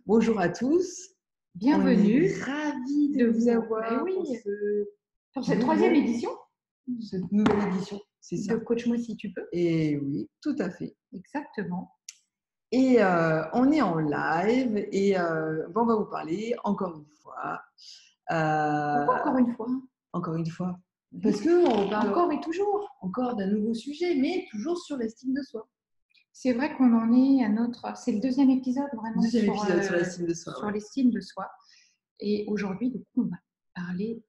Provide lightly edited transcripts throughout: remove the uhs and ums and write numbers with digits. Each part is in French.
Bonjour à tous. Bienvenue. On est ravis de vous avoir pour cette troisième édition. Cette nouvelle édition, c'est ça. De Coach-moi si tu peux. Et oui, tout à fait. Exactement. Et on est en live et on va vous parler encore une fois. Pourquoi encore une fois? Encore une fois. Parce qu'on parle encore et toujours. Encore d'un nouveau sujet, mais toujours sur l'estime de soi. C'est vrai qu'on en est à notre... C'est le deuxième épisode vraiment sur l'estime de soi. Sur l'estime de soi. Et aujourd'hui, du coup, on va parler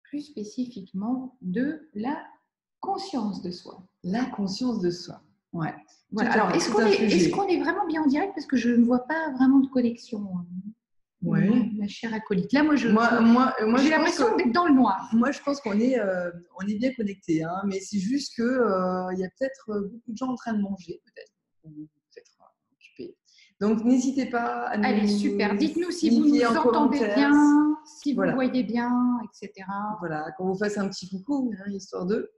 plus spécifiquement de la conscience de soi. La conscience de soi. Ouais. Voilà. Alors, est-ce qu'on est vraiment bien en direct? Parce que je ne vois pas vraiment de connexion. Ouais. Ma chère acolyte. Là, moi j'ai l'impression d'être dans le noir. Moi, je pense qu'on est bien connectés, hein, mais c'est juste que y a peut-être beaucoup de gens en train de manger, peut-être, ou peut-être occupés. Donc, n'hésitez pas à nous. Allez, super. Dites-nous si vous nous entendez bien, si vous voyez bien, etc. Voilà, qu'on vous fasse un petit coucou, hein, histoire d'eux.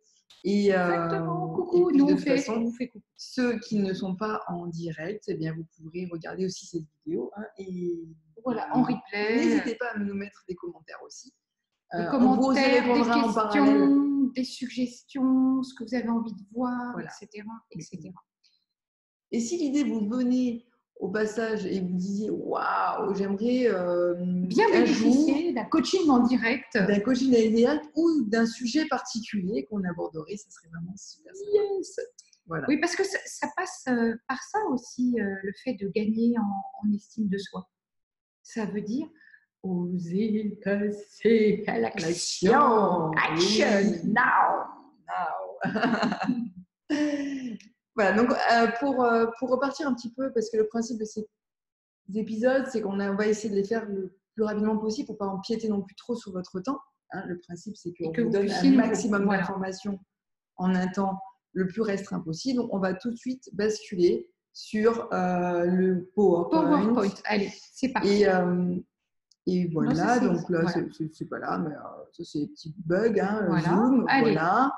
Exactement, coucou, et nous de on toute fait façon, ceux qui ne sont pas en direct, eh bien, vous pourrez regarder aussi cette vidéo. Hein, et voilà, en replay. N'hésitez pas à nous mettre des commentaires aussi. Des commentaires, des questions, des suggestions, ce que vous avez envie de voir, etc., etc. Et si l'idée vous venait au passage et vous disiez waouh, j'aimerais bien bénéficier d'un coaching en direct, ou d'un sujet particulier qu'on aborderait, ça serait vraiment super. Yes. Voilà. Oui, parce que ça passe par ça aussi, le fait de gagner en estime de soi. Ça veut dire oser passer à l'action. Action now. Voilà, donc pour repartir un petit peu, parce que le principe de ces épisodes, c'est qu'on va essayer de les faire le plus rapidement possible pour ne pas empiéter non plus trop sur votre temps. Hein, le principe, c'est qu'on vous donne un maximum d'informations en un temps le plus restreint possible. Donc, on va tout de suite basculer sur le PowerPoint. Allez, c'est parti. Et voilà, non, donc là, c'est pas là, mais ça, c'est des petits bugs. Hein, voilà. Zoom, allez. Voilà.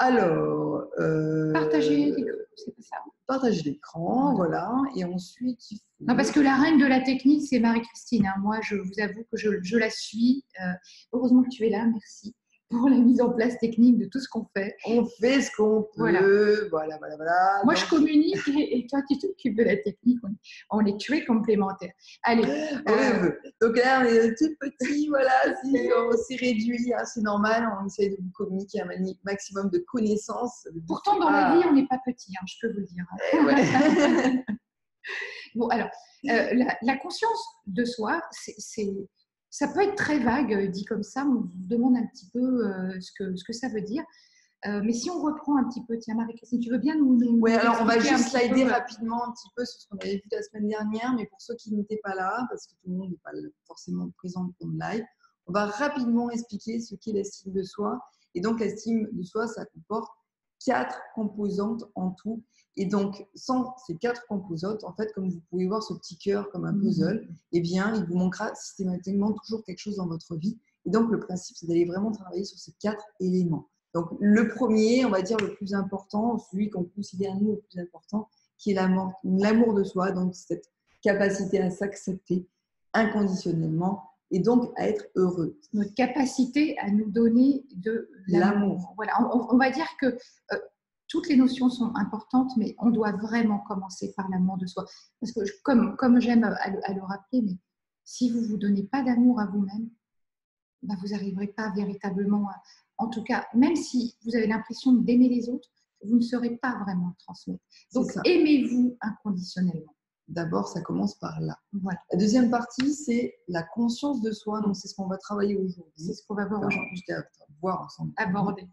Alors, partager l'écran, c'est pas ça. Partager l'écran, voilà. Et ensuite, non, parce que la reine de la technique, c'est Marie-Christine. Hein. Moi, je vous avoue que je la suis. Heureusement que tu es là, merci pour la mise en place technique de tout ce qu'on fait. On fait ce qu'on peut, voilà. Moi, je communique et toi, tu t'occupes de la technique. On est très complémentaires. Allez. Donc là, on est tout petit, voilà. Si on s'est réduit, hein, c'est normal. On essaie de vous communiquer un maximum de connaissances. Pourtant, dans la vie, on n'est pas petit, hein, je peux vous le dire. Hein. Bon, alors, la conscience de soi, ça peut être très vague, dit comme ça. On vous demande un petit peu ce que ça veut dire. Mais si on reprend un petit peu, tiens, Marie-Christine, tu veux bien nous oui, alors on va juste slider rapidement un petit peu sur ce qu'on avait vu la semaine dernière, mais pour ceux qui n'étaient pas là, parce que tout le monde n'est pas forcément présent pour le live, on va rapidement expliquer ce qu'est l'estime de soi. Et donc, l'estime de soi, ça comporte 4 composantes en tout. Et donc, sans ces 4 composantes, en fait, comme vous pouvez voir ce petit cœur comme un puzzle, eh bien, il vous manquera systématiquement toujours quelque chose dans votre vie. Et donc, le principe, c'est d'aller vraiment travailler sur ces 4 éléments. Donc, le premier, on va dire le plus important, celui qu'on considère nous le plus important, qui est l'amour de soi, donc cette capacité à s'accepter inconditionnellement et donc à être heureux. Notre capacité à nous donner de l'amour. Voilà, on va dire que toutes les notions sont importantes, mais on doit vraiment commencer par l'amour de soi. Parce que comme j'aime à le rappeler, mais si vous ne vous donnez pas d'amour à vous-même, ben vous n'arriverez pas véritablement à... En tout cas, même si vous avez l'impression d'aimer les autres, vous ne saurez pas vraiment transmettre. Donc, aimez-vous inconditionnellement. D'abord, ça commence par là. Voilà. La deuxième partie, c'est la conscience de soi. Donc, c'est ce qu'on va travailler aujourd'hui. C'est ce qu'on va voir aujourd'hui. Voir ensemble. Aborder.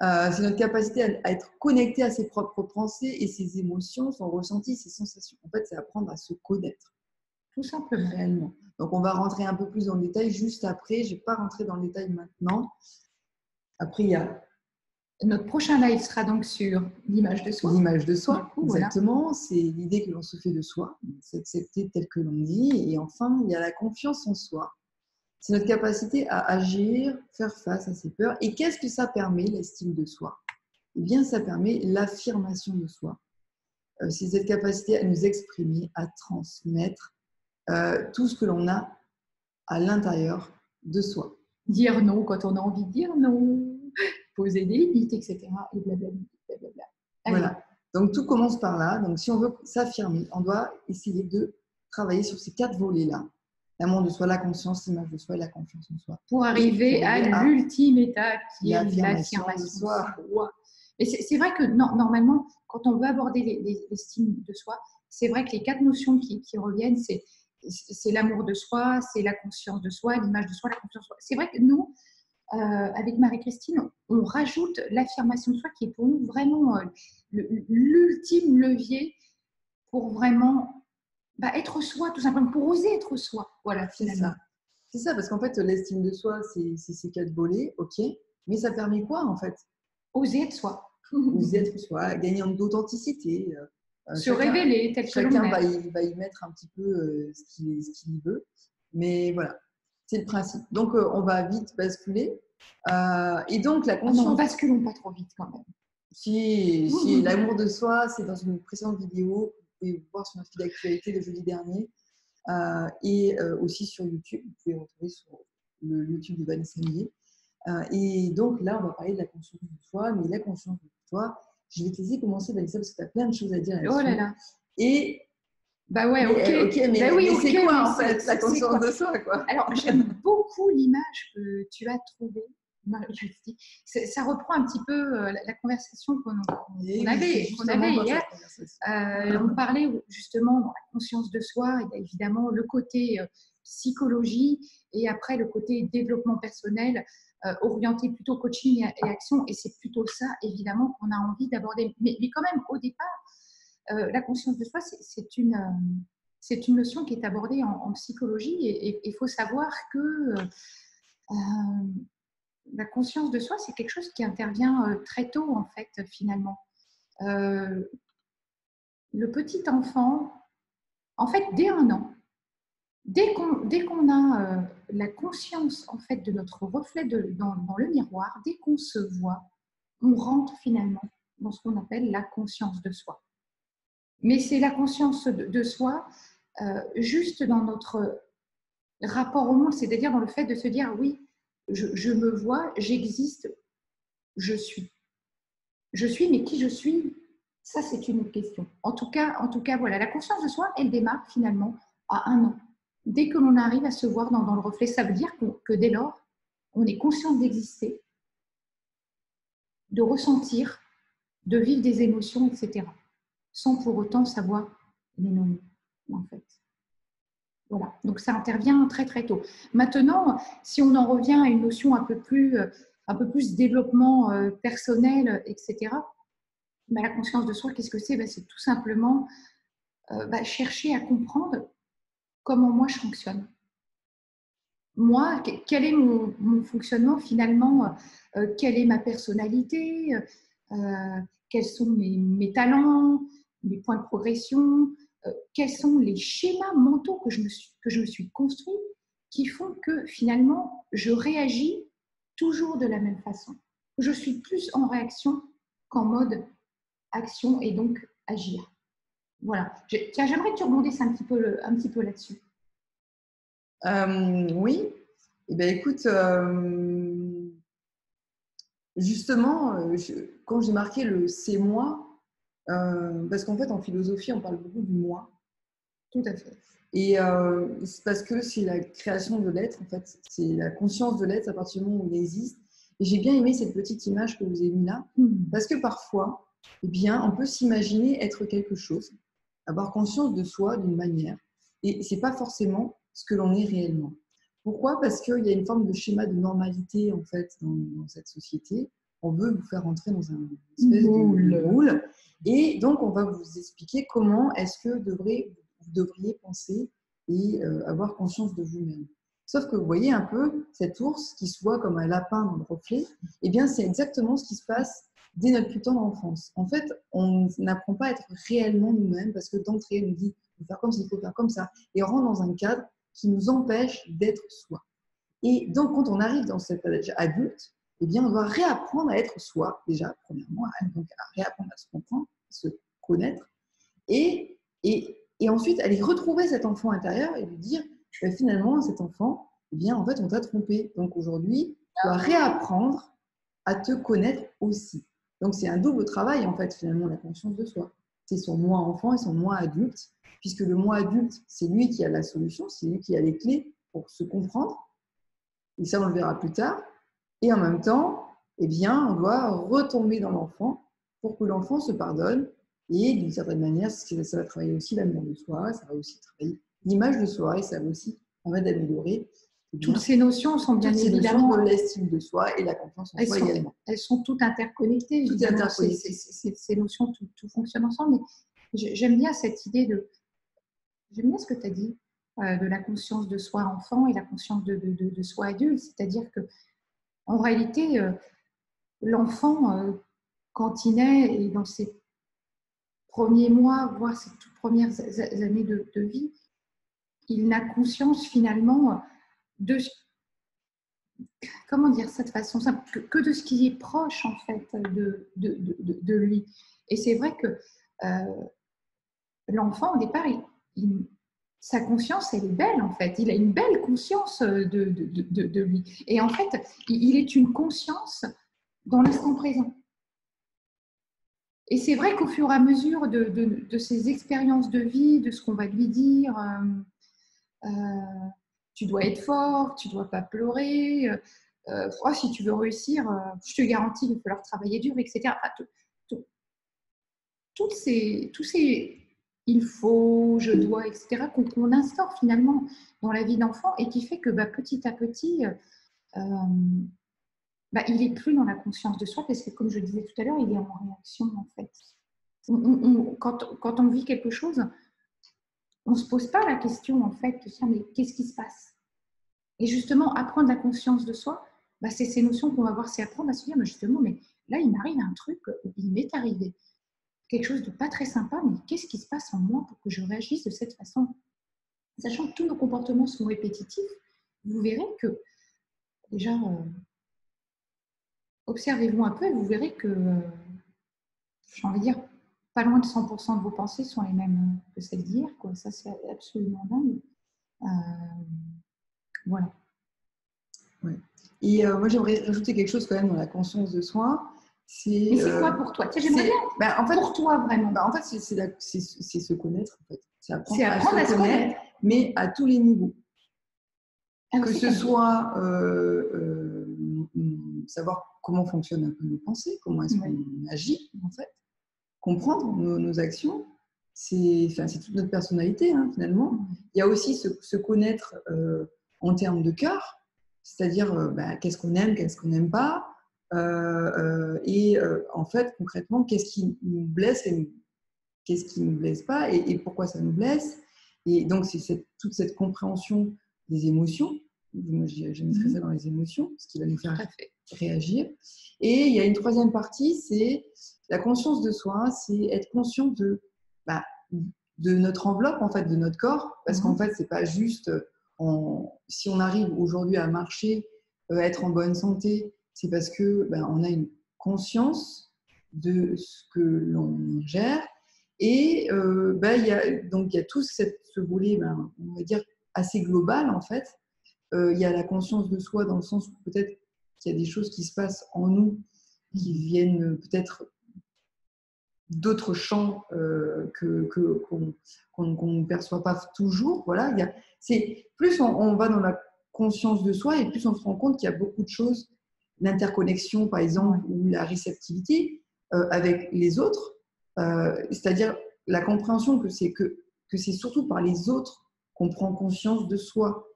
C'est notre capacité à être connecté à ses propres pensées et ses émotions, son ressenti, ses sensations. En fait, c'est apprendre à se connaître. Tout simplement. Réellement. Donc, on va rentrer un peu plus dans le détail juste après. Je ne vais pas rentrer dans le détail maintenant. Après, il y a... Notre prochain live sera donc sur l'image de soi. L'image de soi, coup, exactement. Voilà. C'est l'idée que l'on se fait de soi, s'accepter tel que l'on dit. Et enfin, il y a la confiance en soi. C'est notre capacité à agir, faire face à ses peurs. Et qu'est-ce que ça permet, l'estime de soi? Eh bien, ça permet l'affirmation de soi. C'est cette capacité à nous exprimer, à transmettre tout ce que l'on a à l'intérieur de soi. Dire non quand on a envie de dire non, poser des limites, etc. Et blablabla. Voilà. Donc, tout commence par là. Donc, si on veut s'affirmer, on doit essayer de travailler sur ces 4 volets-là. L'amour de soi, la conscience, l'image de soi et la confiance en soi. Pour arriver à l'ultime étape qui est l'affirmation de soi. Et c'est vrai que normalement, quand on veut aborder l'estime de soi, c'est vrai que les 4 notions qui reviennent, c'est l'amour de soi, c'est la conscience de soi, l'image de soi, la confiance en soi. C'est vrai que nous, avec Marie-Christine, on rajoute l'affirmation de soi qui est pour nous vraiment l'ultime levier pour vraiment être soi, tout simplement, pour oser être soi. Voilà, finalement. C'est ça, parce qu'en fait, l'estime de soi, c'est ces 4 volets, ok, mais ça permet quoi en fait? Oser être soi. Oser être soi, gagner en d'authenticité. Se révéler tel que l'on est. Chacun va y mettre un petit peu ce qu'il veut, mais voilà, c'est le principe. Donc, on va vite basculer. Et donc, la conscience… non, basculons pas trop vite quand même. Si l'amour de soi, c'est dans une précédente vidéo, vous pouvez voir sur notre fil d'actualité de jeudi dernier, et aussi sur YouTube, vous pouvez retrouver sur le YouTube de Vanessa Millet. Et donc là, on va parler de la conscience de soi, mais la conscience de soi, je vais te laisser commencer, Vanessa, parce que tu as plein de choses à dire là-dessus. Oh là là. Et ouais, ok. Mais c'est quoi en fait la conscience de soi, quoi? Alors, j'aime beaucoup l'image que tu as trouvée, Marie-Christine. Ça reprend un petit peu la conversation qu'on avait hier. On parlait justement de la conscience de soi, et évidemment le côté psychologie, et après le côté développement personnel, orienté plutôt coaching et action. Et c'est plutôt ça, évidemment, qu'on a envie d'aborder. Mais quand même, au départ, la conscience de soi, c'est une notion qui est abordée en psychologie, et il faut savoir que la conscience de soi, c'est quelque chose qui intervient très tôt, en fait, finalement. Le petit enfant, en fait, dès 1 an, dès qu'on a la conscience, en fait, de notre reflet dans le miroir, dès qu'on se voit, on rentre finalement dans ce qu'on appelle la conscience de soi. Mais c'est la conscience de soi juste dans notre rapport au monde, c'est-à-dire dans le fait de se dire oui, je me vois, j'existe, je suis. Je suis, mais qui je suis, ça c'est une autre question. En tout cas, voilà, la conscience de soi, elle démarre finalement à 1 an. Dès que l'on arrive à se voir dans le reflet, ça veut dire que dès lors, on est conscient d'exister, de ressentir, de vivre des émotions, etc. Sans pour autant savoir les nommer, en fait. Voilà, donc ça intervient très très tôt. Maintenant, si on en revient à une notion un peu plus développement personnel, etc., la conscience de soi, qu'est-ce que c'est? C'est tout simplement chercher à comprendre comment moi je fonctionne. Moi, quel est mon fonctionnement finalement, quelle est ma personnalité, quels sont mes talents, mes points de progression, quels sont les schémas mentaux que je me suis construit qui font que finalement je réagis toujours de la même façon. Je suis plus en réaction qu'en mode action, et donc agir. Voilà. Tiens, j'aimerais que tu rebondisses un petit peu là-dessus. Oui. Eh bien, écoute, justement, quand j'ai marqué le « c'est moi », parce qu'en fait, en philosophie, on parle beaucoup du « moi ». Tout à fait. Et c'est parce que c'est la création de l'être, en fait. C'est la conscience de l'être à partir du moment où il existe. Et j'ai bien aimé cette petite image que vous avez mise là, parce que parfois, eh bien, on peut s'imaginer être quelque chose, avoir conscience de soi d'une manière, et ce n'est pas forcément ce que l'on est réellement. Pourquoi? Parce qu'il y a une forme de schéma de normalité, en fait, dans cette société. On veut vous faire entrer dans un espèce de moule. Et donc, on va vous expliquer comment est-ce que vous devriez penser et avoir conscience de vous-même. Sauf que vous voyez un peu cet ours qui se voit comme un lapin dans le reflet, eh bien, c'est exactement ce qui se passe dès notre plus tendre enfance. En fait, on n'apprend pas à être réellement nous-mêmes parce que d'entrée, on nous dit il faut faire comme ça, il faut faire comme ça. Et on rentre dans un cadre qui nous empêche d'être soi. Et donc, quand on arrive dans cet âge adulte, eh bien, on doit réapprendre à être soi, déjà, premièrement, donc à réapprendre à se comprendre, à se connaître. Et Et ensuite, aller retrouver cet enfant intérieur et lui dire, finalement, cet enfant, eh bien, en fait, on t'a trompé. Donc aujourd'hui, tu dois réapprendre à te connaître aussi. Donc c'est un double travail, en fait, finalement, la conscience de soi. C'est son moi enfant et son moi adulte, puisque le moi adulte, c'est lui qui a la solution, c'est lui qui a les clés pour se comprendre. Et ça, on le verra plus tard. Et en même temps, eh bien, on doit retomber dans l'enfant pour que l'enfant se pardonne. Et d'une certaine manière, ça va travailler aussi l'amour de soi, ça va aussi travailler l'image de soi, et ça va aussi permettre d'améliorer. Toutes ces notions sont bien évidemment de l'estime de soi et la confiance en soi également. Elles sont toutes interconnectées. Toutes interconnectées. Ces notions, tout fonctionne ensemble. Mais j'aime bien cette idée de... J'aime bien ce que tu as dit, de la conscience de soi enfant et la conscience de soi adulte. C'est-à-dire que en réalité, l'enfant, quand il naît et dans ses premiers mois, voire ses toutes premières années de vie, il n'a conscience finalement de, comment dire ça de façon simple, que de ce qui est proche en fait de lui. Et c'est vrai que l'enfant au départ, sa conscience, elle est belle en fait. Il a une belle conscience de lui. Et en fait, il est une conscience dans l'instant présent. Et c'est vrai qu'au fur et à mesure de ses expériences de vie, de ce qu'on va lui dire, tu dois être fort, tu ne dois pas pleurer, si tu veux réussir, je te garantis qu'il va falloir travailler dur, etc. Tous ces il faut, je dois, etc., qu'on instaure finalement dans la vie d'enfant et qui fait que petit à petit, il n'est plus dans la conscience de soi parce que, comme je disais tout à l'heure, il est en réaction en fait. Quand on vit quelque chose, on ne se pose pas la question en fait de ça, mais qu'est-ce qui se passe? Et justement, apprendre la conscience de soi, c'est ces notions qu'on va voir, c'est apprendre à se dire, mais justement, mais là, il m'arrive un truc, il m'est arrivé quelque chose de pas très sympa, mais qu'est-ce qui se passe en moi pour que je réagisse de cette façon? Sachant que tous nos comportements sont répétitifs, vous verrez que, déjà, observez-vous un peu et vous verrez que, j'ai envie de dire, pas loin de 100% de vos pensées sont les mêmes que celles d'hier, quoi. Ça, c'est absolument dingue. Voilà. Ouais. Et moi, j'aimerais rajouter quelque chose quand même dans la conscience de soi. Mais c'est quoi pour toi? J'aimerais bien. En fait, pour toi, vraiment. En fait, c'est se connaître. En fait. C'est apprendre, à se connaître, mais à tous les niveaux. Alors, que ce soit savoir comment fonctionnent un peu nos pensées, comment est-ce qu'on agit, en fait. Comprendre nos actions. C'est toute notre personnalité, hein, finalement. Il y a aussi se connaître en termes de cœur, c'est-à-dire qu'est-ce qu'on aime, qu'est-ce qu'on n'aime pas, et en fait, concrètement, qu'est-ce qui nous blesse et qu'est-ce qui ne nous blesse pas et pourquoi ça nous blesse. Et donc, c'est toute cette compréhension des émotions. Je mettrais ça dans les émotions, ce qui va nous faire réagir. Et il y a une troisième partie, c'est la conscience de soi, c'est être conscient de notre enveloppe, en fait, de notre corps, parce qu'en fait, c'est pas juste si on arrive aujourd'hui à marcher, être en bonne santé, c'est parce que on a une conscience de ce que l'on gère. Et il y a tout ce volet, on va dire, assez global, en fait. Il y a la conscience de soi dans le sens où peut-être qu'il y a des choses qui se passent en nous qui viennent peut-être d'autres champs qu'on ne perçoit pas toujours. Voilà, plus on va dans la conscience de soi et plus on se rend compte qu'il y a beaucoup de choses, l'interconnexion par exemple, ou la réceptivité avec les autres, c'est-à-dire la compréhension que c'est surtout par les autres qu'on prend conscience de soi.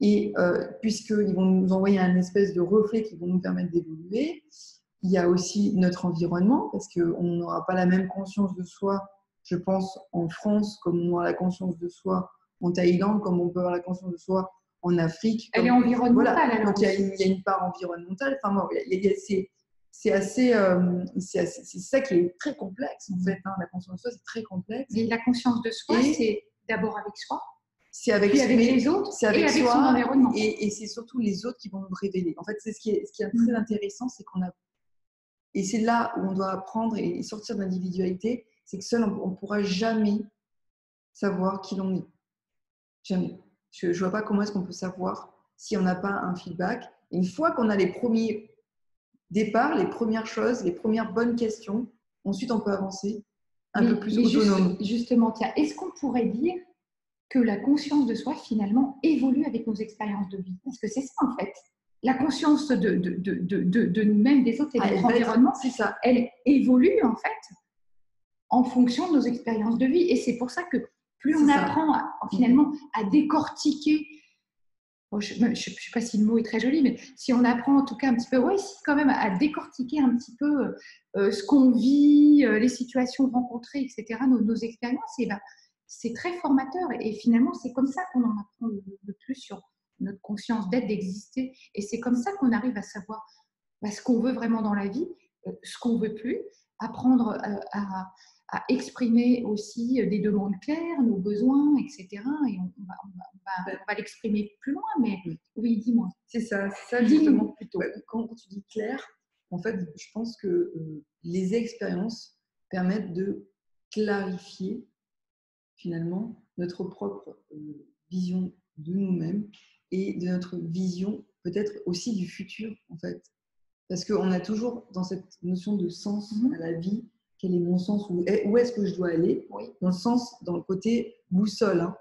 Et puisqu'ils vont nous envoyer un espèce de reflet qui vont nous permettre d'évoluer, il y a aussi notre environnement, parce qu'on n'aura pas la même conscience de soi, je pense, en France, comme on aura la conscience de soi en Thaïlande, comme on peut avoir la conscience de soi en Afrique. Elle est environnementale. Voilà. Alors donc il y a une part environnementale. Enfin, c'est ça qui est très complexe, en fait. Hein. La conscience de soi, c'est très complexe. Et la conscience de soi, c'est d'abord avec soi. C'est avec les autres, c'est avec soi, son environnement. Et c'est surtout les autres qui vont nous révéler. En fait, c'est ce qui est très intéressant, c'est qu'on a. Et c'est là où on doit apprendre et sortir de l'individualité, c'est que seul, on ne pourra jamais savoir qui l'on est. Jamais. Je ne vois pas comment est-ce qu'on peut savoir si on n'a pas un feedback. Et une fois qu'on a les premiers départs, les premières choses, les premières bonnes questions, ensuite on peut avancer un peu plus autonome. Justement, tiens, est-ce qu'on pourrait dire que la conscience de soi, finalement, évolue avec nos expériences de vie? Parce que c'est ça, en fait. La conscience de nous-mêmes, des autres et de notre environnement, elle évolue, en fait, en fonction de nos expériences de vie. Et c'est pour ça que plus on apprend finalement à décortiquer, je ne sais pas si le mot est très joli, mais si on apprend en tout cas un petit peu, quand même à décortiquer un petit peu ce qu'on vit, les situations rencontrées, etc., nos expériences, et ben, c'est très formateur. Et finalement, c'est comme ça qu'on en apprend le plus sur notre conscience d'être, d'exister. Et c'est comme ça qu'on arrive à savoir ce qu'on veut vraiment dans la vie, ce qu'on ne veut plus, apprendre à exprimer aussi des demandes claires, nos besoins, etc. Et on va l'exprimer plus loin, mais oui, dis-moi. C'est ça justement. Plutôt. Quand tu dis clair, en fait, je pense que les expériences permettent de clarifier finalement notre propre vision de nous-mêmes et de notre vision peut-être aussi du futur, en fait. Parce qu'on a toujours dans cette notion de sens à la vie, quel est mon sens, où est-ce que je dois aller, dans le sens, dans le côté boussole.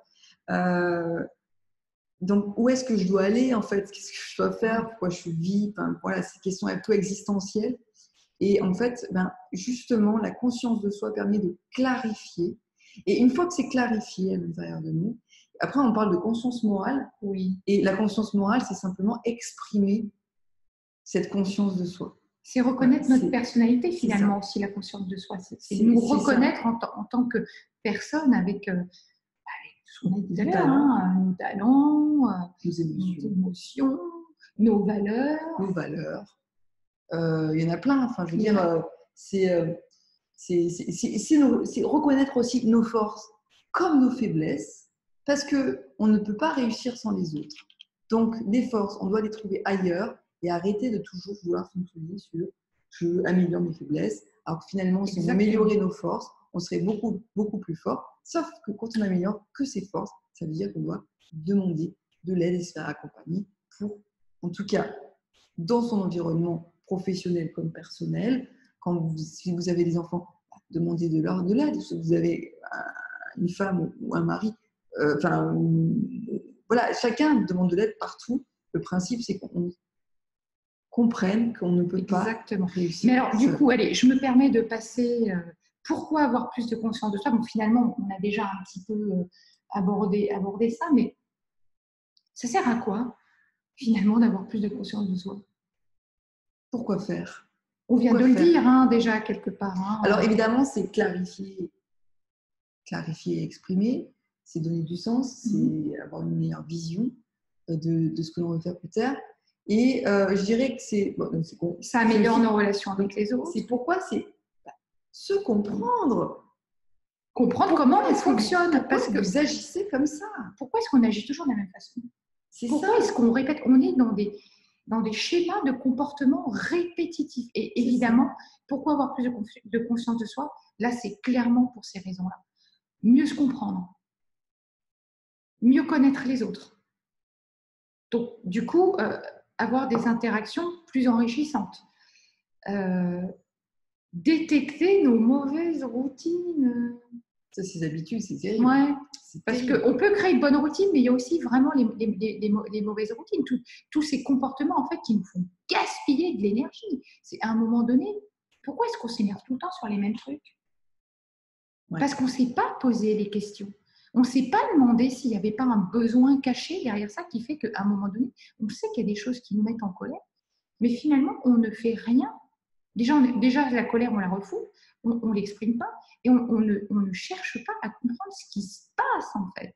Donc, où est-ce que je dois aller, en fait? Qu'est-ce que je dois faire? Pourquoi je vis? Voilà, ces questions plutôt existentielles. Et en fait, justement, la conscience de soi permet de clarifier. Et une fois que c'est clarifié à l'intérieur de nous, après, on parle de conscience morale. Oui. Et la conscience morale, c'est simplement exprimer cette conscience de soi. C'est reconnaître notre personnalité, finalement, aussi, la conscience de soi. C'est nous reconnaître en tant que personne avec ce qu'on a dit tout à l'heure, nos talents, nos émotions, nos valeurs. Il y en a plein. Enfin, je veux dire, c'est reconnaître aussi nos forces comme nos faiblesses, parce qu'on ne peut pas réussir sans les autres. Donc, les forces, on doit les trouver ailleurs et arrêter de toujours vouloir fonctionner sur « je veux améliorer mes faiblesses ». Alors que finalement, si on améliorait nos forces, on serait beaucoup, beaucoup plus fort. Sauf que quand on n'améliore que ses forces, ça veut dire qu'on doit demander de l'aide et se faire accompagner pour, en tout cas, dans son environnement professionnel comme personnel. Si vous avez des enfants, demandez de l'aide. Si vous avez une femme ou un mari, voilà, chacun demande de l'aide partout. Le principe, c'est qu'on comprenne qu'on ne peut pas réussir. Mais alors, du coup, allez, je me permets de passer. Pourquoi avoir plus de conscience de soi? Bon, finalement, on a déjà un petit peu abordé ça, mais ça sert à quoi, finalement, d'avoir plus de conscience de soi? Pourquoi faire? On vient de le dire, déjà, quelque part. Alors, évidemment, c'est clarifier et exprimer, c'est donner du sens, c'est avoir une meilleure vision de ce que l'on veut faire plus tard. Et je dirais que ça améliore nos relations avec les autres. C'est pourquoi c'est se comprendre. Comprendre comment on fonctionne. Parce que vous agissez comme ça. Pourquoi est-ce qu'on agit toujours de la même façon? Pourquoi est-ce qu'on répète? On est dans des schémas de comportement répétitifs. Et évidemment, pourquoi avoir plus de conscience de soi? Là, c'est clairement pour ces raisons-là. Mieux se comprendre. Mieux connaître les autres. Donc, du coup, avoir des interactions plus enrichissantes. Détecter nos mauvaises routines. Ça, ces habitudes, c'est terrible. Ouais, parce qu'on peut créer une bonne routine, mais il y a aussi vraiment les mauvaises routines. Tous ces comportements, en fait, qui nous font gaspiller de l'énergie. C'est à un moment donné, pourquoi est-ce qu'on s'énerve tout le temps sur les mêmes trucs? Parce qu'on ne s'est pas posé les questions. On ne s'est pas demandé s'il n'y avait pas un besoin caché derrière ça qui fait qu'à un moment donné, on sait qu'il y a des choses qui nous mettent en colère, mais finalement, on ne fait rien. Déjà la colère, on la refoule, on ne l'exprime pas et on ne cherche pas à comprendre ce qui se passe en fait.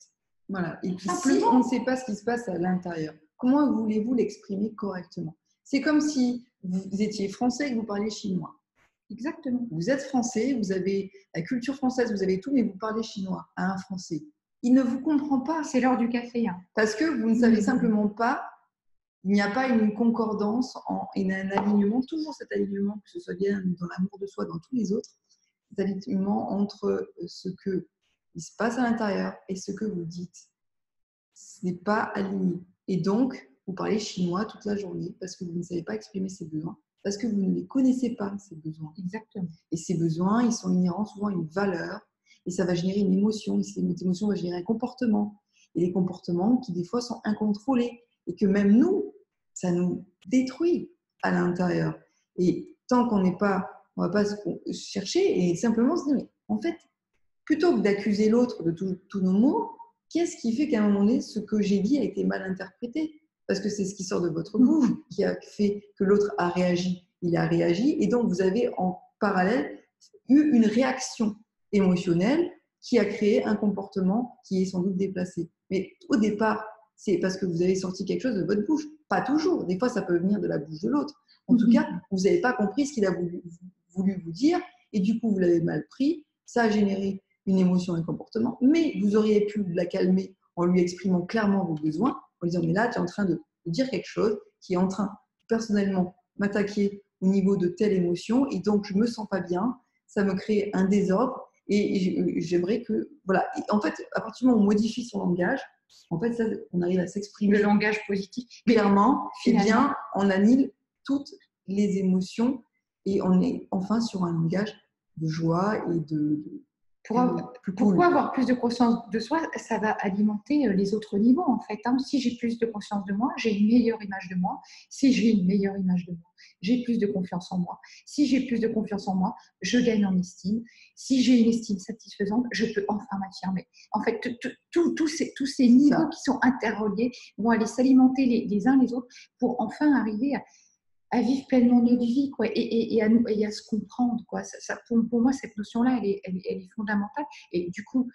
Voilà. Et puis si on ne sait pas ce qui se passe à l'intérieur, comment voulez-vous l'exprimer correctement? C'est comme si vous étiez français et que vous parliez chinois. Exactement. Vous êtes français, vous avez la culture française, vous avez tout, mais vous parlez chinois à un français. Il ne vous comprend pas. C'est l'heure du café. Parce que vous ne savez simplement pas. Il n'y a pas une concordance et un alignement, toujours cet alignement, que ce soit bien dans l'amour de soi, dans tous les autres, cet alignement entre ce que il se passe à l'intérieur et ce que vous dites, ce n'est pas aligné. Et donc, vous parlez chinois toute la journée parce que vous ne savez pas exprimer ces besoins, parce que vous ne les connaissez pas, ces besoins. Exactement. Et ces besoins, ils sont inhérents souvent à une valeur et ça va générer une émotion. Et cette émotion va générer un comportement. Et les comportements qui, des fois, sont incontrôlés et que même nous, ça nous détruit à l'intérieur. Et tant qu'on n'est pas, on ne va pas chercher et simplement se dire, mais en fait, plutôt que d'accuser l'autre de tous nos maux, qu'est-ce qui fait qu'à un moment donné, ce que j'ai dit a été mal interprété? Parce que c'est ce qui sort de votre bouche qui a fait que l'autre a réagi. Il a réagi et donc vous avez en parallèle eu une réaction émotionnelle qui a créé un comportement qui est sans doute déplacé. Mais au départ, c'est parce que vous avez sorti quelque chose de votre bouche. Pas toujours. Des fois, ça peut venir de la bouche de l'autre. En tout cas, vous n'avez pas compris ce qu'il a voulu vous dire et du coup, vous l'avez mal pris. Ça a généré une émotion, un comportement, mais vous auriez pu la calmer en lui exprimant clairement vos besoins, en lui disant, mais là, tu es en train de dire quelque chose qui est en train, personnellement, m'attaquer au niveau de telle émotion, et donc je ne me sens pas bien, ça me crée un désordre, et j'aimerais que, voilà. Et en fait, à partir du moment où on modifie son langage, en fait, ça, on arrive à s'exprimer. Le langage positif. Clairement, eh bien, on annule toutes les émotions, et on est enfin sur un langage de joie et Pourquoi avoir plus de conscience de soi? Ça va alimenter les autres niveaux en fait. Si j'ai plus de conscience de moi, j'ai une meilleure image de moi. Si j'ai une meilleure image de moi, j'ai plus de confiance en moi. Si j'ai plus de confiance en moi, je gagne en estime. Si j'ai une estime satisfaisante, je peux enfin m'affirmer. En fait, tous ces niveaux qui sont interreliés vont aller s'alimenter les uns les autres pour enfin arriver à vivre pleinement notre vie, quoi, et à se comprendre, quoi. Pour moi, cette notion-là, elle est fondamentale. Et du coup,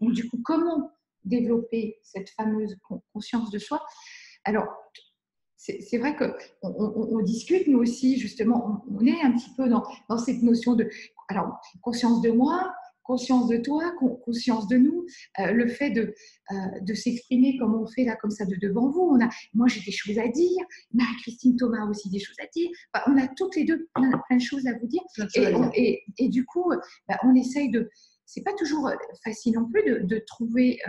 du coup, comment développer cette fameuse conscience de soi? Alors, c'est vrai qu'on discute, nous aussi, justement, on est un petit peu dans cette notion de, alors, conscience de moi, conscience de toi, conscience de nous, le fait de s'exprimer comme on fait là, comme ça, devant vous. Moi, j'ai des choses à dire, Marie-Christine Thomas a aussi des choses à dire. Enfin, on a toutes les deux plein de choses à vous dire. Et du coup, on essaye de... C'est pas toujours facile non plus de trouver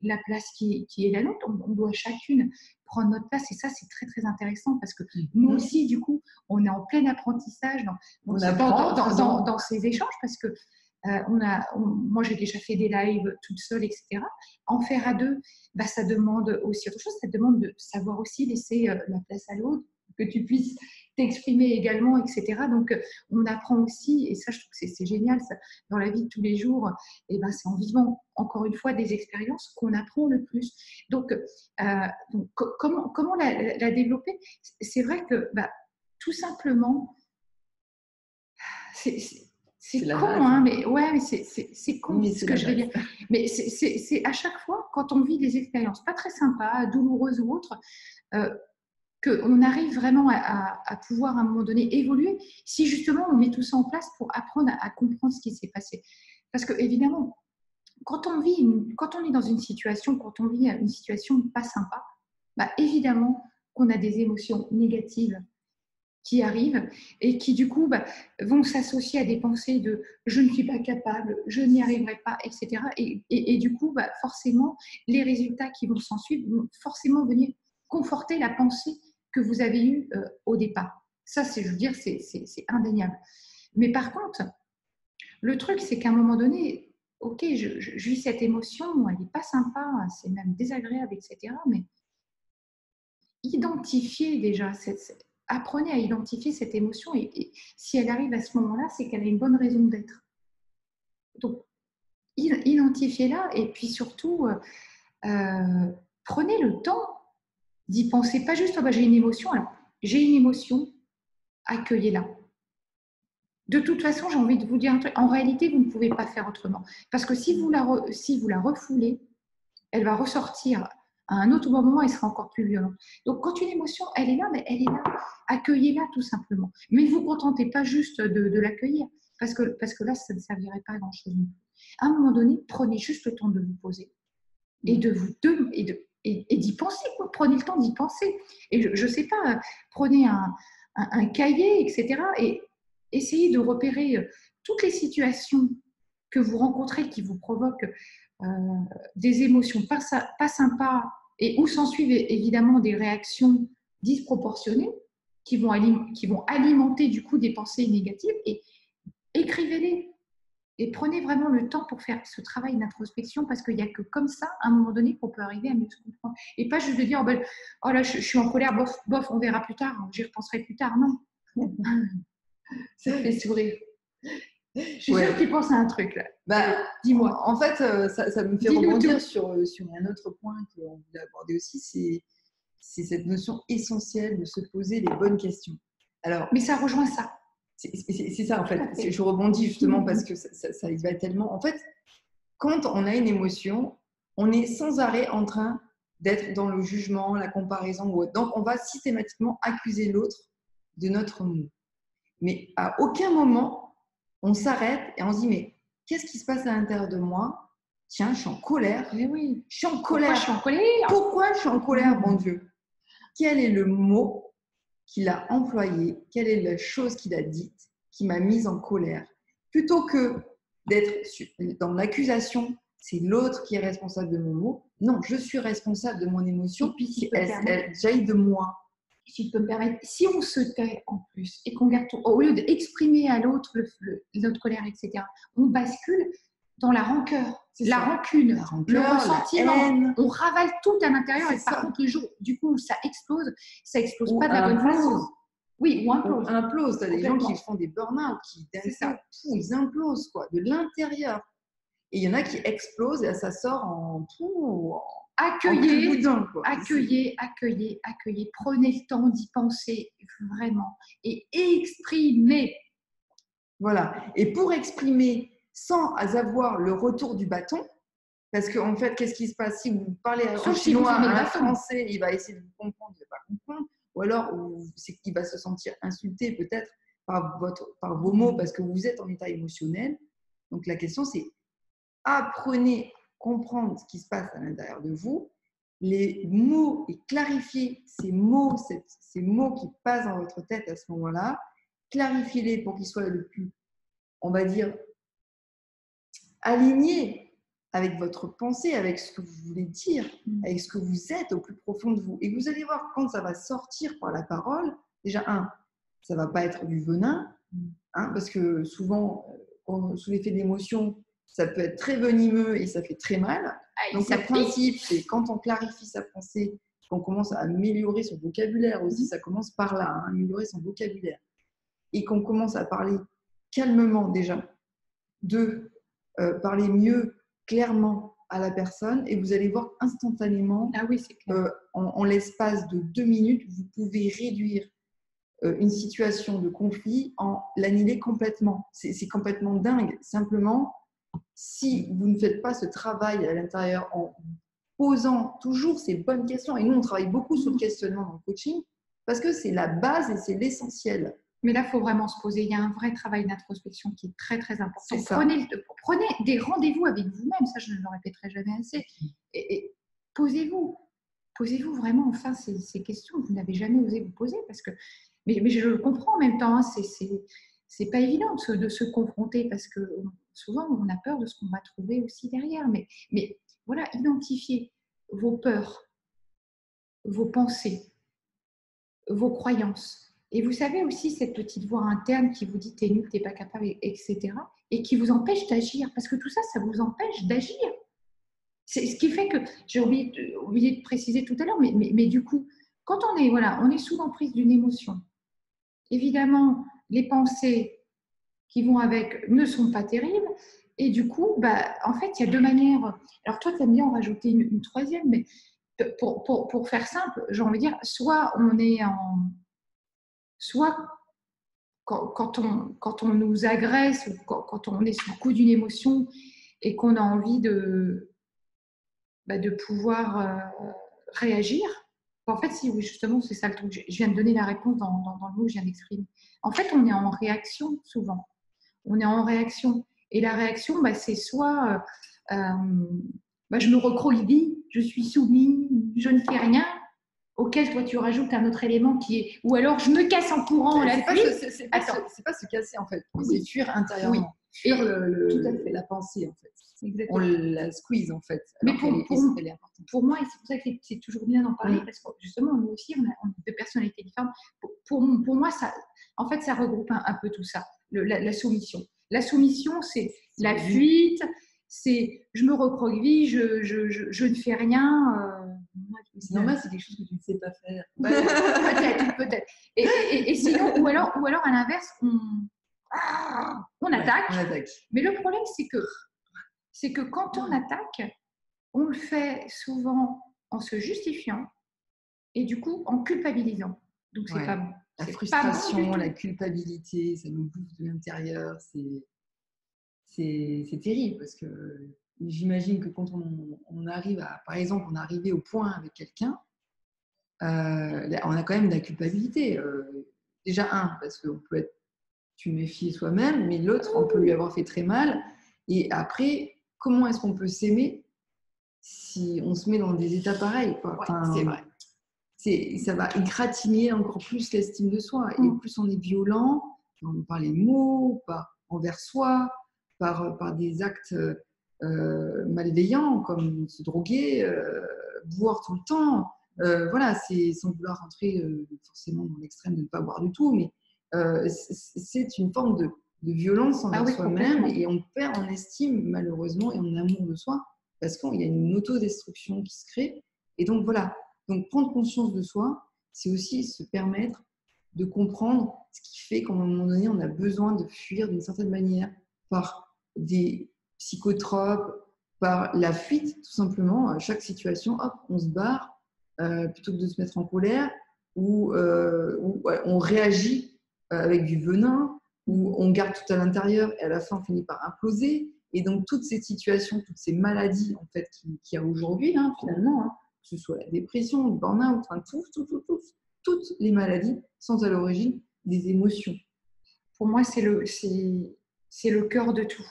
la place qui est la nôtre. On doit chacune prendre notre place, et ça, c'est très, très intéressant parce que nous aussi, du coup, on est en plein apprentissage dans ces échanges parce que moi, j'ai déjà fait des lives toute seule, etc. En faire à deux, ça demande aussi autre chose. Ça demande de savoir aussi laisser la place à l'autre, que tu puisses t'exprimer également, etc. Donc, on apprend aussi, et ça, je trouve que c'est génial, ça, dans la vie de tous les jours, et c'est en vivant, encore une fois, des expériences qu'on apprend le plus. Donc comment la développer? C'est vrai que, tout simplement, c'est con, mais ouais, mais c'est con ce que je vais dire. Mais c'est à chaque fois, quand on vit des expériences pas très sympas, douloureuses ou autres, qu'on arrive vraiment à pouvoir à un moment donné évoluer, si justement on met tout ça en place pour apprendre à comprendre ce qui s'est passé. Parce que évidemment, quand on est dans une situation, quand on vit une situation pas sympa, évidemment qu'on a des émotions négatives qui arrivent et qui du coup vont s'associer à des pensées de je ne suis pas capable, je n'y arriverai pas, etc. Et du coup, forcément, les résultats qui vont s'en suivre vont forcément venir conforter la pensée que vous avez eue au départ. Ça, je veux dire, c'est indéniable. Mais par contre, le truc, c'est qu'à un moment donné, ok, je vis cette émotion, elle n'est pas sympa, c'est même désagréable, etc. Mais identifiez déjà apprenez à identifier cette émotion et si elle arrive à ce moment-là, c'est qu'elle a une bonne raison d'être. Donc, identifiez-la et puis surtout, prenez le temps d'y penser. Pas juste, j'ai une émotion. Alors, j'ai une émotion, accueillez-la. De toute façon, j'ai envie de vous dire un truc. En réalité, vous ne pouvez pas faire autrement. Parce que si vous la refoulez, elle va ressortir à un autre moment, elle sera encore plus violente. Donc, quand une émotion, elle est là, mais elle est là. Accueillez-la tout simplement. Mais ne vous contentez pas juste de l'accueillir, parce que là, ça ne servirait pas à grand-chose. À un moment donné, prenez juste le temps de vous poser et d'y penser. Prenez le temps d'y penser. Et je ne sais pas, prenez un cahier, etc. et essayez de repérer toutes les situations que vous rencontrez qui vous provoquent des émotions pas sympas et où s'en suivent évidemment des réactions disproportionnées qui vont alimenter du coup des pensées négatives, et écrivez-les et prenez vraiment le temps pour faire ce travail d'introspection, parce qu'il n'y a que comme ça, à un moment donné, qu'on peut arriver à mieux se comprendre. Et pas juste de dire, oh là, je suis en colère, bof, on verra plus tard, j'y repenserai plus tard. Non. Ça fait sourire. Je suis sûre qu'il pense à un truc là. Dis-moi. En fait, ça me fait rebondir sur un autre point qu'on voulait aborder aussi, c'est cette notion essentielle de se poser les bonnes questions. Alors, mais ça rejoint ça. C'est ça en fait. Je rebondis justement parce que ça y va tellement. En fait, quand on a une émotion, on est sans arrêt en train d'être dans le jugement, la comparaison ou autre. Donc, on va systématiquement accuser l'autre de notre mot. Mais à aucun moment, on s'arrête et on se dit, mais qu'est-ce qui se passe à l'intérieur de moi? Tiens, je suis en colère. Mais oui. Je suis en colère. Pourquoi je suis en colère? Pourquoi je suis en colère, mon Dieu? Quel est le mot qu'il a employé? Quelle est la chose qu'il a dite qui m'a mise en colère? Plutôt que d'être dans l'accusation, c'est l'autre qui est responsable de mon mot. Non, je suis responsable de mon émotion. Et puis, si elle jaillit de moi. Si tu peux me permettre, si on se tait en plus et qu'on garde tout, au lieu d'exprimer à l'autre notre colère, etc., on bascule dans la rancœur, la rancune, le ressentiment. On ravale tout à l'intérieur, et par contre, le jour du coup, ça explose pas de la bonne façon. Oui, ou implose. Implose. Tu as des gens qui font des burn-out, ils implosent quoi, de l'intérieur. Et il y en a qui explosent et ça sort en tout. Accueillez. Prenez le temps d'y penser vraiment et exprimez. Voilà. Et pour exprimer sans avoir le retour du bâton, parce qu'en fait, qu'est-ce qui se passe si vous parlez en chinois à un Français, il va essayer de vous comprendre, il ne va pas comprendre, ou alors c'est qu'il va se sentir insulté peut-être par vos mots parce que vous êtes en état émotionnel. Donc la question, c'est apprenez à comprendre ce qui se passe à l'intérieur de vous, les mots, et clarifier ces mots qui passent dans votre tête à ce moment-là, clarifiez-les pour qu'ils soient le plus, on va dire, alignés avec votre pensée, avec ce que vous voulez dire, avec ce que vous êtes au plus profond de vous. Et vous allez voir, quand ça va sortir par la parole, déjà, ça ne va pas être du venin, parce que souvent, sous l'effet d'émotion, ça peut être très venimeux et ça fait très mal. Donc, le principe, c'est quand on clarifie sa pensée, qu'on commence à améliorer son vocabulaire aussi, ça commence par là, améliorer son vocabulaire. Et qu'on commence à parler calmement déjà, parler mieux, clairement à la personne. Et vous allez voir instantanément, en l'espace de 2 minutes, vous pouvez réduire une situation de conflit en l'annuler complètement. C'est complètement dingue. Simplement, si vous ne faites pas ce travail à l'intérieur en posant toujours ces bonnes questions, et nous on travaille beaucoup sur le questionnement dans le coaching, parce que c'est la base et c'est l'essentiel. Mais là, il faut vraiment se poser. Il y a un vrai travail d'introspection qui est très, très important. Prenez des rendez-vous avec vous-même. Ça, je ne le répéterai jamais assez. Et posez-vous. Posez-vous vraiment enfin ces questions que vous n'avez jamais osé vous poser. Mais je le comprends en même temps. C'est pas évident de se confronter parce que souvent, on a peur de ce qu'on va trouver aussi derrière. Mais voilà, identifiez vos peurs, vos pensées, vos croyances. Et vous savez aussi cette petite voix interne qui vous dit « t'es nul, t'es pas capable », etc. et qui vous empêche d'agir. Parce que tout ça, ça vous empêche d'agir. C'est ce qui fait que, j'ai oublié de préciser tout à l'heure, mais du coup, quand on est sous l'emprise d'une émotion, évidemment, les pensées qui vont avec ne sont pas terribles. Et du coup, en fait, il y a 2 manières. Alors toi, tu aimes bien en rajouter une troisième, mais pour faire simple, j'ai envie de dire, soit quand on nous agresse, ou quand on est sous le coup d'une émotion et qu'on a envie de pouvoir réagir. En fait, si oui, justement, c'est ça le truc. Je viens de donner la réponse dans le mot que je viens d'exprimer. En fait, on est en réaction souvent. On est en réaction. Et la réaction, c'est soit je me recroqueville, je suis soumis, je ne fais rien. auquel toi tu rajoutes un autre élément qui est, ou alors je me casse en courant, la fuite. C'est pas se casser en fait, c'est fuir intérieurement. Oui. Fuir tout à fait. la pensée en fait. Exactement. On la squeeze en fait. Mais pour moi, et c'est pour ça que c'est toujours bien d'en parler, parce que justement, nous aussi, on a deux personnalités différentes. Pour moi, en fait, ça regroupe un peu tout ça, la soumission. La soumission, c'est la fuite, c'est je me recroqueville, je ne fais rien. C'est normal, c'est quelque chose que tu ne sais pas faire. Peut-être. Et sinon, ou alors à l'inverse, on attaque. On attaque. Mais le problème, c'est que quand on attaque, on le fait souvent en se justifiant et du coup en culpabilisant. Donc, c'est pas bon. La frustration, la culpabilité, ça nous bouffe de l'intérieur. C'est terrible parce que j'imagine que quand on arrive à, par exemple, on est arrivé au point avec quelqu'un, on a quand même de la culpabilité. Déjà, parce qu'on peut être tuméfié soi-même, mais l'autre, on peut lui avoir fait très mal. Et après, comment est-ce qu'on peut s'aimer si on se met dans des états pareils, quoi. C'est vrai. Ça va égratigner encore plus l'estime de soi. Et plus on est violent, par les mots, envers soi, par des actes malveillants, comme se droguer, boire tout le temps. Voilà, c'est sans vouloir rentrer forcément dans l'extrême de ne pas boire du tout, mais c'est une forme de violence envers soi-même, et on perd en estime, malheureusement, et en amour de soi, parce qu'il y a une autodestruction qui se crée. Et donc voilà, donc prendre conscience de soi, c'est aussi se permettre de comprendre ce qui fait qu'à un moment donné, on a besoin de fuir d'une certaine manière par des psychotropes, par la fuite, tout simplement. À chaque situation, hop, on se barre, plutôt que de se mettre en colère, ou on réagit avec du venin, où on garde tout à l'intérieur et à la fin on finit par imploser. Et donc toutes ces situations, toutes ces maladies en fait qu'il y a aujourd'hui, finalement, que ce soit la dépression, le burn-out, toutes les maladies sont à l'origine des émotions. Pour moi, c'est le cœur de tout.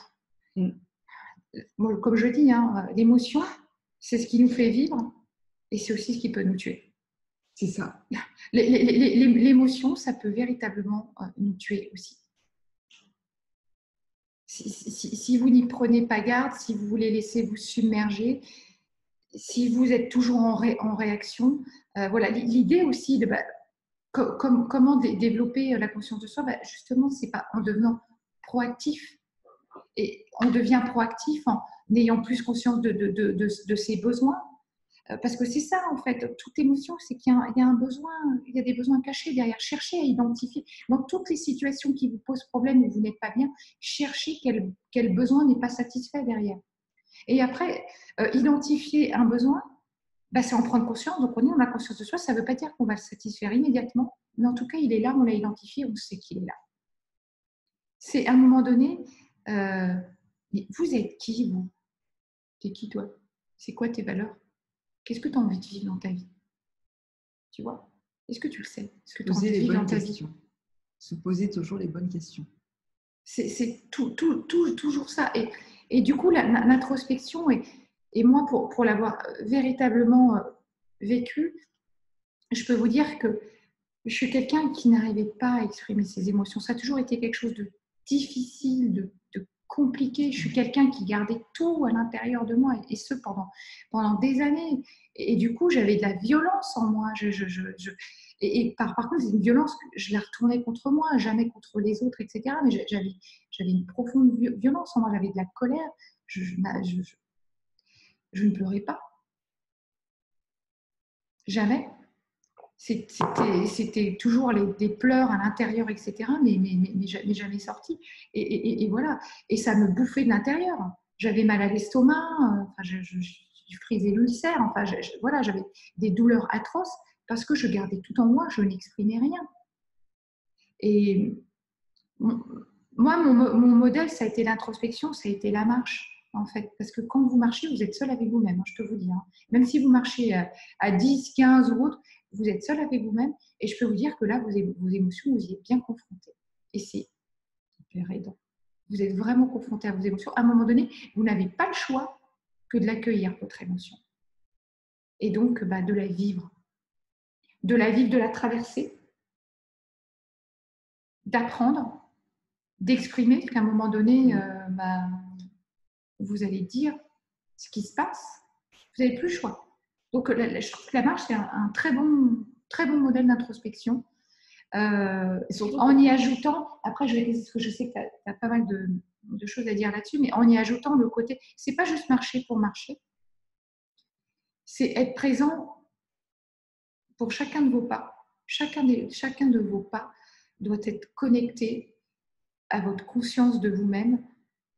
Moi, comme je dis, l'émotion, c'est ce qui nous fait vivre et c'est aussi ce qui peut nous tuer. C'est ça. L'émotion, ça peut véritablement nous tuer aussi. Si vous n'y prenez pas garde, si vous les laissez vous submerger, si vous êtes toujours en réaction, voilà. L'idée aussi de comment développer la conscience de soi, justement, c'est pas en devenant proactif. Et on devient proactif en ayant plus conscience de ses besoins. Parce que c'est ça, en fait, toute émotion, c'est qu'il y a un besoin, il y a des besoins cachés derrière. Cherchez à identifier, dans toutes les situations qui vous posent problème où vous n'êtes pas bien, cherchez quel besoin n'est pas satisfait derrière. Et après, identifier un besoin, c'est en prendre conscience. Donc, on a conscience de soi, ça ne veut pas dire qu'on va le satisfaire immédiatement, mais en tout cas, il est là, on l'a identifié, on sait qu'il est là. C'est à un moment donné, vous êtes qui, vous? T'es qui, toi? C'est quoi tes valeurs? Qu'est-ce que tu as envie de vivre dans ta vie? Tu vois? Est-ce que tu le sais? Est-ce que tu as envie de vivre dans ta vie? Se poser toujours les bonnes questions. C'est toujours ça. Et du coup, l'introspection, et moi, pour l'avoir véritablement vécu, je peux vous dire que je suis quelqu'un qui n'arrivait pas à exprimer ses émotions. Ça a toujours été quelque chose de difficile, de compliqué. Je suis quelqu'un qui gardait tout à l'intérieur de moi, et ce pendant des années. Et du coup, j'avais de la violence en moi. Et par contre, c'est une violence que je la retournais contre moi, jamais contre les autres, etc. Mais j'avais une profonde violence en moi. J'avais de la colère. Je ne pleurais pas. Jamais. C'était toujours des pleurs à l'intérieur, etc., mais jamais sorti. Et voilà. Et ça me bouffait de l'intérieur. J'avais mal à l'estomac, je frisais l'ulcère, voilà, j'avais des douleurs atroces parce que je gardais tout en moi, je n'exprimais rien. Et moi, mon modèle, ça a été l'introspection, ça a été la marche, en fait. Parce que quand vous marchez, vous êtes seul avec vous-même, je peux vous dire. Même si vous marchez à 10, 15 ou autre, vous êtes seul avec vous-même. Et je peux vous dire que là, vos émotions, vous y êtes bien confrontés. Et c'est hyper aidant. Vous êtes vraiment confrontés à vos émotions. À un moment donné, vous n'avez pas le choix que de l'accueillir, votre émotion. Et donc, de la vivre. de la vivre, de la traverser, d'apprendre, d'exprimer, parce qu'à un moment donné, vous allez dire ce qui se passe, vous n'avez plus le choix. Donc, je trouve que la marche, c'est un très bon modèle d'introspection. En y ajoutant, après, parce que je sais que tu as pas mal de choses à dire là-dessus, mais en y ajoutant le côté, c'est pas juste marcher pour marcher, c'est être présent pour chacun de vos pas. Chacun de vos pas doit être connecté à votre conscience de vous-même,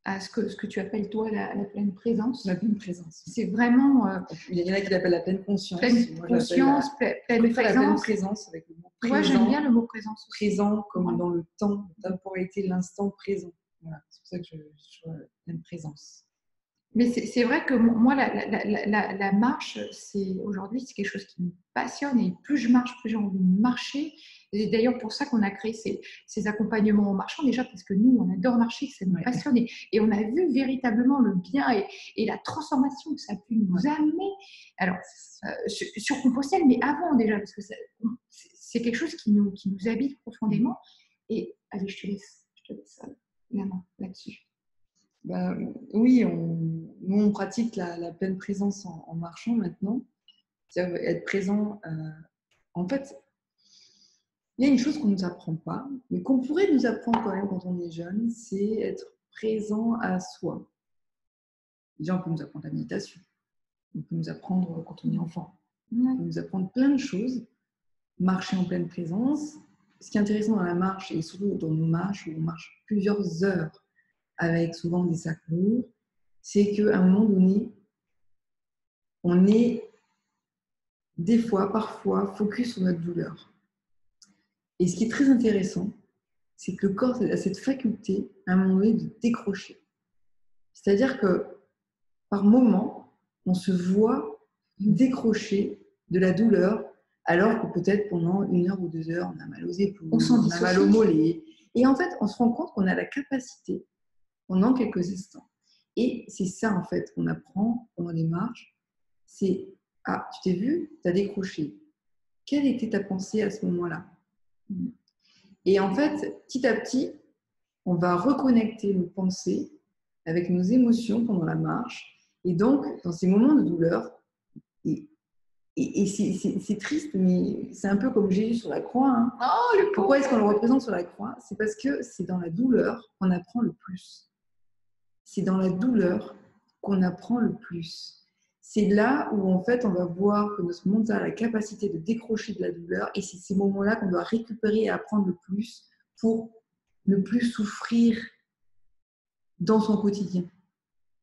à ce que tu appelles toi la pleine présence. La pleine présence. C'est vraiment. Il y en a qui l'appellent la pleine conscience. Pleine conscience, pleine présence. La pleine présence avec le mot présent. Moi, j'aime bien le mot présence aussi. Présent comme dans le temps, la temporalité, l'instant présent. Voilà, c'est pour ça que je vois la pleine présence. Mais c'est vrai que moi, la marche, aujourd'hui, c'est quelque chose qui me passionne. Et plus je marche, plus j'ai envie de marcher. C'est d'ailleurs pour ça qu'on a créé ces accompagnements en marchant, déjà parce que nous, on adore marcher, que ça nous passionne. Et on a vu véritablement le bien et la transformation que ça a pu nous amener. Alors, sur Compostelle, mais avant déjà, parce que c'est quelque chose qui nous habite profondément. Et allez, je te laisse la main là-dessus. Oui, nous on pratique la pleine présence en marchant maintenant. C'est-à-dire être présent. En fait, il y a une chose qu'on ne nous apprend pas, mais qu'on pourrait nous apprendre quand même quand on est jeune, c'est être présent à soi. Déjà, on peut nous apprendre la méditation. On peut nous apprendre quand on est enfant. On peut nous apprendre plein de choses. Marcher en pleine présence. Ce qui est intéressant dans la marche, et surtout dans nos marches, où on marche plusieurs heures, avec souvent des sacs lourds, c'est qu'à un moment donné, on est des fois, parfois, focus sur notre douleur. Et ce qui est très intéressant, c'est que le corps a cette faculté, à un moment donné, de décrocher. C'est-à-dire que, par moment, on se voit décrocher de la douleur, alors que peut-être pendant 1 heure ou 2 heures, on a mal aux épaules, on a mal au mollet. Et en fait, on se rend compte qu'on a la capacité pendant quelques instants. Et c'est ça, en fait, qu'on apprend pendant les marches. C'est, tu t'es vu, tu as décroché. Quelle était ta pensée à ce moment-là? Et en fait, petit à petit, on va reconnecter nos pensées avec nos émotions pendant la marche. Et donc, dans ces moments de douleur, et c'est triste, mais c'est un peu comme Jésus sur la croix. Hein. Pourquoi est-ce qu'on le représente sur la croix? C'est parce que c'est dans la douleur qu'on apprend le plus. C'est dans la douleur qu'on apprend le plus. C'est là où, en fait, on va voir que notre mental a la capacité de décrocher de la douleur, et c'est ces moments-là qu'on doit récupérer et apprendre le plus pour ne plus souffrir dans son quotidien.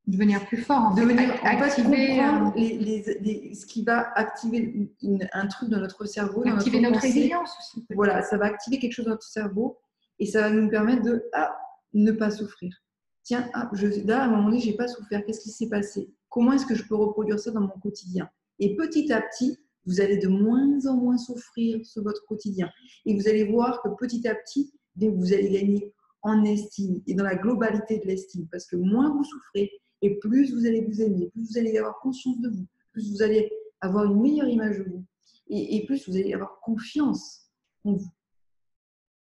Devenir plus fort, en fait, comprendre ce qui va activer un truc dans notre cerveau. Activer notre résilience aussi. Voilà, ça va activer quelque chose dans notre cerveau, et ça va nous permettre de ne pas souffrir. Tiens, là, à un moment donné, je n'ai pas souffert. Qu'est-ce qui s'est passé? Comment est-ce que je peux reproduire ça dans mon quotidien? Et petit à petit, vous allez de moins en moins souffrir sur votre quotidien. Et vous allez voir que petit à petit, vous allez gagner en estime et dans la globalité de l'estime. Parce que moins vous souffrez et plus vous allez vous aimer, plus vous allez avoir conscience de vous, plus vous allez avoir une meilleure image de vous et plus vous allez avoir confiance en vous.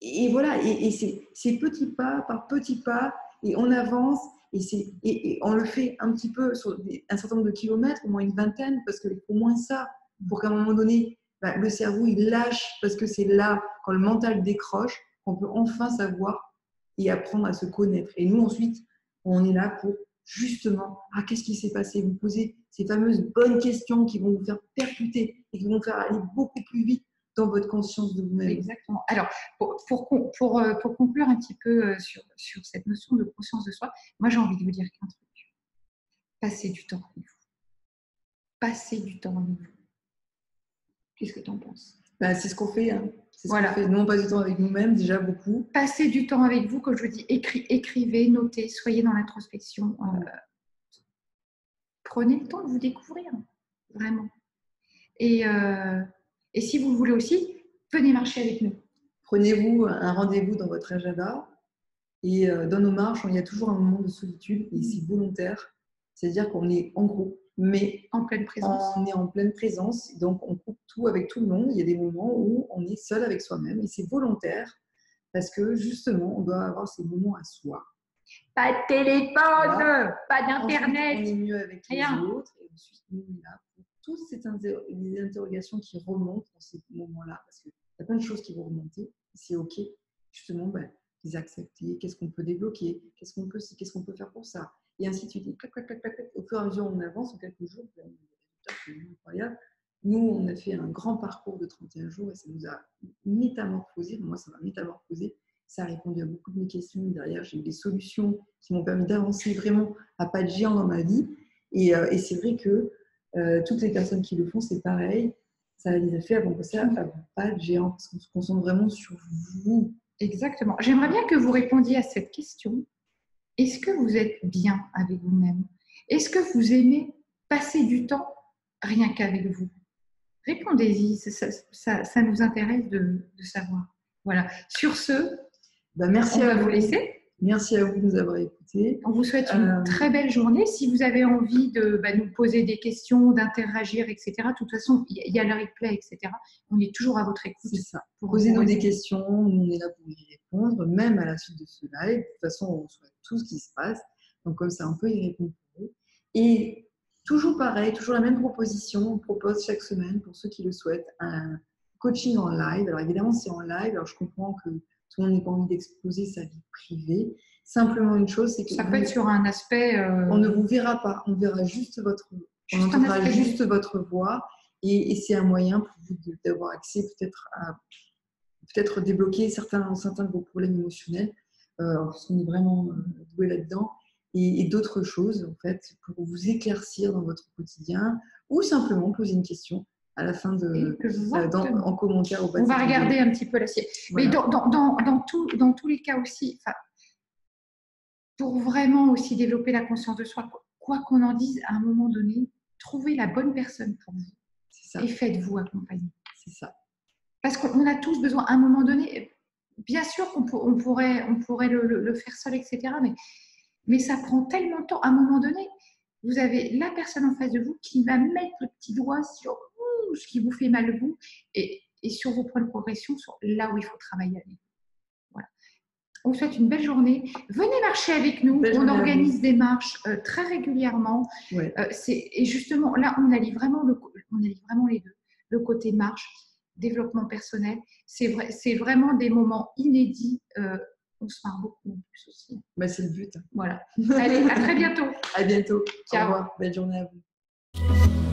Et voilà, et c'est petit pas par petit pas, et on avance, et on le fait un petit peu sur un certain nombre de kilomètres, au moins une vingtaine, parce qu'il faut au moins ça, pour qu'à un moment donné, le cerveau il lâche, parce que c'est là, quand le mental décroche, qu'on peut enfin savoir et apprendre à se connaître. Et nous, ensuite, on est là pour justement, qu'est-ce qui s'est passé? Vous posez ces fameuses bonnes questions qui vont vous faire percuter et qui vont vous faire aller beaucoup plus vite dans votre conscience de vous-même. Exactement. Alors, pour conclure un petit peu sur cette notion de conscience de soi, moi j'ai envie de vous dire qu'un truc. Passez du temps avec vous. Passez du temps avec vous. Qu'est-ce que tu en penses? C'est ce qu'on fait. Hein. C'est ce qu'on fait. Nous, on passe du temps avec nous-mêmes, déjà beaucoup. Passez du temps avec vous, comme je vous dis, écrivez, notez, soyez dans l'introspection. Prenez le temps de vous découvrir, vraiment. Et si vous voulez aussi, venez marcher avec nous. Prenez-vous un rendez-vous dans votre agenda. Et dans nos marches, il y a toujours un moment de solitude, et c'est volontaire. C'est-à-dire qu'on est en groupe. mais en pleine présence. On est en pleine présence, donc on coupe tout avec tout le monde. Il y a des moments où on est seul avec soi-même et c'est volontaire parce que justement, on doit avoir ces moments à soi. Pas de téléphone, voilà. Pas d'internet. Ensuite, on est mieux avec les autres et ensuite on est là pour toutes les interrogations qui remontent dans ces moments-là parce qu'il y a plein de choses qui vont remonter. C'est OK, justement, les accepter. Qu'est-ce qu'on peut débloquer? Qu'est-ce qu'on peut faire pour ça? Et ainsi de suite. Et clac, clac, clac, clac, clac. Au fur et à mesure où on avance, en quelques jours, on a des résultats qui sont incroyables. Nous, on a fait un grand parcours de 31 jours et ça nous a métamorphosé. Moi, ça m'a métamorphosé. Ça a répondu à beaucoup de mes questions. Derrière, j'ai eu des solutions qui m'ont permis d'avancer vraiment à pas de géant dans ma vie. Et c'est vrai que toutes les personnes qui le font, c'est pareil. Ça les a fait avancer à pas de géant parce qu'on se concentre vraiment sur vous. Exactement. J'aimerais bien que vous répondiez à cette question. Est-ce que vous êtes bien avec vous-même? Est-ce que vous aimez passer du temps rien qu'avec vous? Répondez-y, ça nous intéresse de savoir. Voilà. Sur ce, merci on va vous laisser. Merci à vous de nous avoir écoutés. On vous souhaite une très belle journée. Si vous avez envie de nous poser des questions, d'interagir, etc., de toute façon, il y a le replay, etc. On est toujours à votre écoute. C'est ça. Posez-nous des questions, on est là pour y répondre, même à la suite de ce live. De toute façon, on reçoit tout ce qui se passe. Donc, comme ça, on peut y répondre pour vous. Et toujours pareil, toujours la même proposition. On propose chaque semaine, pour ceux qui le souhaitent, un coaching en live. Alors, évidemment, c'est en live. Alors, je comprends que tout le monde n'a pas envie d'exposer sa vie privée. Simplement, une chose, c'est que ça peut être sur un aspect. On ne vous verra pas. On verra juste votre voix. Et c'est un moyen pour vous d'avoir accès peut-être à débloquer certains de vos problèmes émotionnels, parce qu'on est vraiment doué là-dedans, et d'autres choses en fait pour vous éclaircir dans votre quotidien, ou simplement poser une question à la fin en commentaire au bas. On va regarder un petit peu l'assiette. Voilà. Mais dans tous les cas aussi, pour vraiment aussi développer la conscience de soi, quoi qu'on en dise, à un moment donné, trouvez la bonne personne pour vous. C'est ça. Et faites-vous accompagner. C'est ça. Parce qu'on a tous besoin, à un moment donné, bien sûr qu'on pourrait le faire seul, etc. Mais ça prend tellement de temps. À un moment donné, vous avez la personne en face de vous qui va mettre le petit doigt sur ce qui vous fait mal vous et sur vos points de progression, sur là où il faut travailler avec vous. Voilà. On vous souhaite une belle journée. Venez marcher avec nous. On organise des marches très régulièrement. Ouais. Et justement, là, on allie vraiment les deux. Le côté marche, développement personnel. C'est vraiment des moments inédits. On se marre beaucoup en plus aussi. C'est le but. Voilà. Allez, à très bientôt. À bientôt. Ciao. Au revoir. Belle journée à vous.